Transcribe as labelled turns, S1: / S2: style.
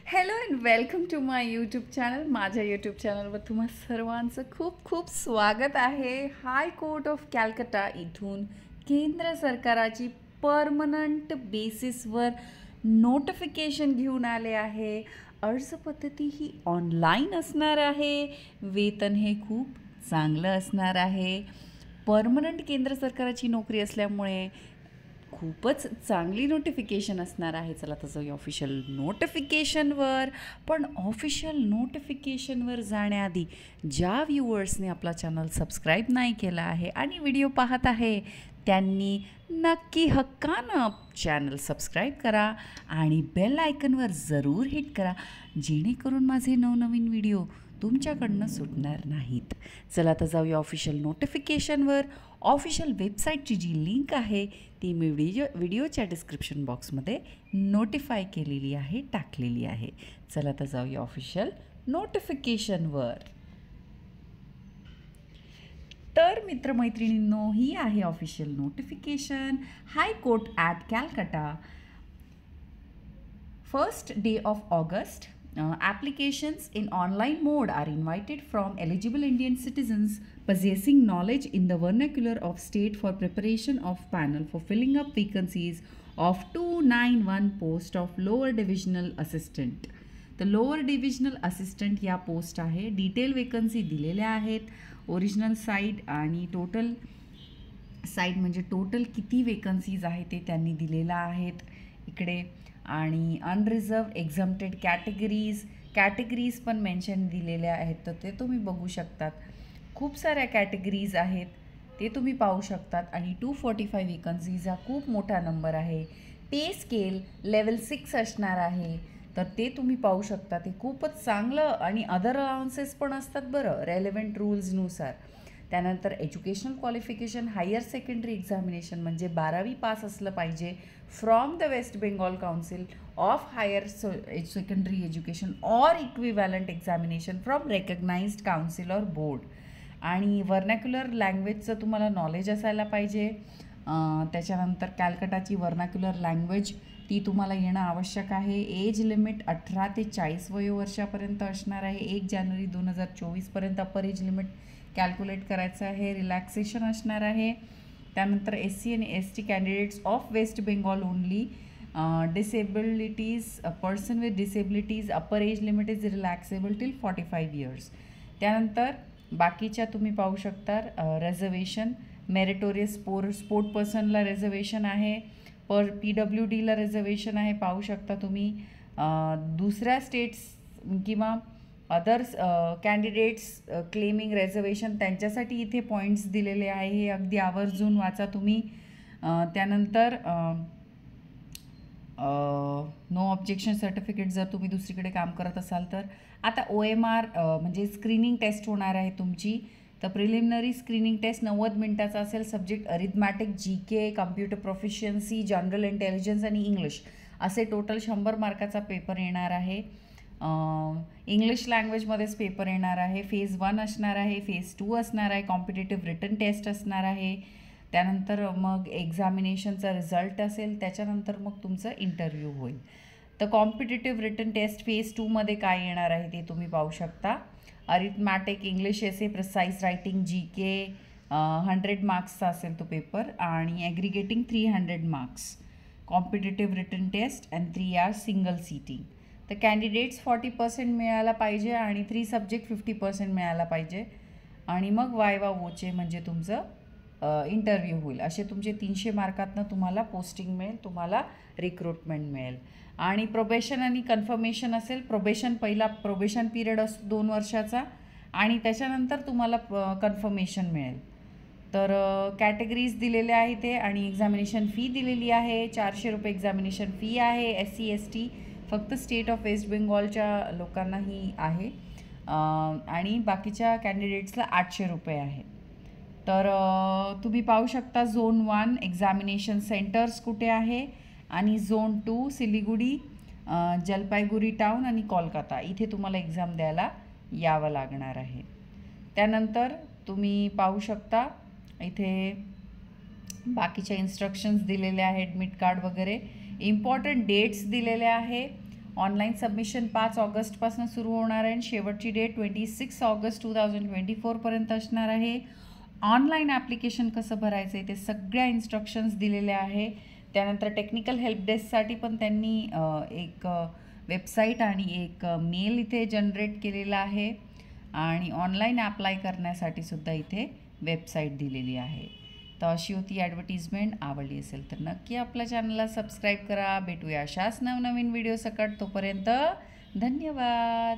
S1: Hello and welcome to my YouTube channel. माझ्या YouTube चॅनलवर तुम्हा सर्वांचं खूप खूप स्वागत आहे. हाय कोर्ट ऑफ कॅलकटा इथून केंद्र सरकाराची परमनंट बेसिसवर नोटिफिकेशन घेऊन आले आहे. अर्ज पद्धती ही ऑनलाईन असणार आहे. वेतन हे खूप चांगलं असणार आहे. परमनंट केंद्र सरकाराची नोकरी असल्यामुळे खूपच चांगली नोटिफिकेशन असणार आहे. चला तर जाऊया ऑफिशियल नोटिफिकेशनवर. पण ऑफिशियल नोटिफिकेशनवर जाण्याआधी ज्या व्ह्यूअर्सने आपला चॅनल सबस्क्राईब नाही केला आहे आणि व्हिडिओ पाहत आहे त्यांनी नक्की हक्कानं चॅनल सबस्क्राईब करा आणि बेल आयकनवर जरूर हिट करा, जेणेकरून माझे नवनवीन व्हिडिओ तुमच्याकडनं सुटणार नाहीत. चला तर जाऊया ऑफिशियल नोटिफिकेशनवर. ऑफिशियल वेबसाईटची जी लिंक आहे ती मी व्हिडिओच्या डिस्क्रिप्शन बॉक्समध्ये नोटिफाय केलेली आहे, टाकलेली आहे. चला तर जाऊया ऑफिशियल नोटिफिकेशनवर. तर मित्रमैत्रिणींनो, ही आहे official notification. High court at Calcutta, 1st day of August. Applications in online mode are invited from eligible Indian citizens possessing knowledge in the vernacular of state for preparation of panel for filling up vacancies of 291 post of lower divisional assistant. तर lower divisional assistant या post आहे. Detail vacancy दिलेल्या आहेत. Original site आणि total site म्हणजे total किती vacancies आहे ते त्यांनी दिलेलं आहेत इकडे. आणि अनरिझर्व एक्झम्प्टेड कॅटेगरीज पण मेन्शन दिलेल्या आहेत. तर ते तुम्ही बघू शकतात. खूप साऱ्या कॅटेगरीज आहेत ते तुम्ही पाहू शकतात. आणि 245 वेकन्सीज हा खूप मोठा नंबर आहे. पे स्केल लेवल 6 असणार आहे. तर ते तुम्ही पाहू शकता. ते खूपच चांगलं. आणि अदर अलाउन्सेस पण असतात बरं रेलेव्हंट रूल्सनुसार. त्यानंतर educational qualification higher secondary examination म्हणजे 12वी पास असलं पाहिजे from the West Bengal council of higher secondary education or equivalent examination from recognized council or board. आणि व्हर्नॅक्युलर लँग्वेजचं तुम्हाला नॉलेज असायला पाहिजे. त्याच्यानंतर कॅलकटाची व्हर्नॅक्युलर लँग्वेज ती तुम्हाला येणं आवश्यक आहे. एज लिमिट 18 ते 40 वयोवर्षापर्यंत असणार आहे. 1 जानेवारी 2024पर्यंत अपर एज लिमिट कॅल्क्युलेट करायचं आहे. रिलॅक्सेशन असणार आहे. त्यानंतर SC आणि ST candidates of West Bengal only. Disabilities person with disabilities upper age limit is relaxable till 45 years. त्यानंतर बाकीच्या तुम्ही पाहू शकता. रिझर्वेशन मेरिटोरियस स्पोर्ट पर्सनला रिझर्वेशन आहे. PWDला रिझर्वेशन आहे. पाहू शकता तुम्ही. दुसऱ्या स्टेट्स किंवा अदर्स कॅन्डिडेट्स क्लेमिंग रिझर्वेशन त्यांच्यासाठी इथे पॉईंट्स दिलेले आहे. हे अगदी आवर्जून वाचा तुम्ही. त्यानंतर नो ऑब्जेक्शन सर्टिफिकेट जर तुम्ही दुसरीकडे काम करत असाल तर. आता OMR म्हणजे स्क्रीनिंग टेस्ट होणार आहे तुमची. तर प्रिलिमिनरी स्क्रीनिंग टेस्ट 90 मिनिटाचा असेल. Subject arithmetic, GK, computer proficiency, general intelligence आणि इंग्लिश असे टोटल 100 मार्काचा पेपर येणार आहे. इंग्लिश लँग्वेजमध्येच पेपर येणार आहे. फेज 1 असणार आहे. फेज 2 असणार आहे. कॉम्पिटेटिव्ह रिटन टेस्ट असणार आहे. त्यानंतर मग एक्झामिनेशनचा रिझल्ट असेल. त्याच्यानंतर मग तुमचं इंटरव्ह्यू होईल. तर कॉम्पिटेटिव्ह रिटन टेस्ट फेज 2मध्ये काय येणार आहे ते तुम्ही पाहू शकता. Arithmetic, English essay, precise writing, GK 100 मार्क्सचा असेल तो पेपर आणि aggregating 300 marks. Competitive written test and 3 hours single sitting. तर कॅन्डिडेट्स 40% मिळायला पाहिजे आणि 3 सब्जेक्ट 50% मिळायला पाहिजे. आणि मग वायवा वोचे म्हणजे तुमचं इंटरव्ह्यू होईल. असे तुमचे 300 मार्कातनं तुम्हाला पोस्टिंग मिळेल, तुम्हाला रिक्रुटमेंट मिळेल. आणि प्रोबेशन आणि कन्फर्मेशन असेल. पहिला प्रोबेशन पिरियड असतो 2 वर्षाचा आणि त्याच्यानंतर तुम्हाला कन्फर्मेशन मिळेल. तर कॅटेगरीज दिलेल्या आहे ते. आणि एक्झामिनेशन फी दिलेली आहे. 400 रुपये एक्झामिनेशन फी आहे. SC ST फक्त स्टेट ऑफ वेस्ट बेंगॉलच्या लोकांनाही आहे. आणि बाकीच्या कॅन्डिडेट्सला 800 रुपये आहे. तर तुम्ही पाहू शकता झोन 1 एक्झामिनेशन सेंटर्स कुठे आहे आणि झोन 2 सिलिगुडी, जलपाईगुडी टाऊन आणि कोलकाता इथे तुम्हाला एक्झाम द्यायला यावं लागणार आहे. त्यानंतर तुम्ही पाहू शकता इथे बाकीच्या इन्स्ट्रक्शन्स दिलेल्या आहेत. ॲडमिट कार्ड वगैरे इम्पॉर्टंट डेट्स दिलेले आहे. ऑनलाईन सबमिशन 5 ऑगस्टपासून सुरू होणार आहे आणि शेवटची डेट 26 ऑगस्ट 2024पर्यंत असणार आहे. ऑनलाईन ॲप्लिकेशन कसं भरायचं आहे ते सगळ्या इन्स्ट्रक्शन्स दिलेल्या आहे. त्यानंतर टेक्निकल हेल्प डेस्कसाठी पण त्यांनी एक वेबसाईट आणि एक मेल इथे जनरेट केलेला आहे आणि ऑनलाईन अप्लाय करण्यासाठी सुद्धा इथे वेबसाईट दिलेली आहे. तर अशी होती ॲडव्हर्टिजमेंट. आवडली असेल तर नक्की आपल्या चॅनलला सबस्क्राईब करा. भेटूया अशाच नवनवीन व्हिडिओ सकट. तोपर्यंत धन्यवाद.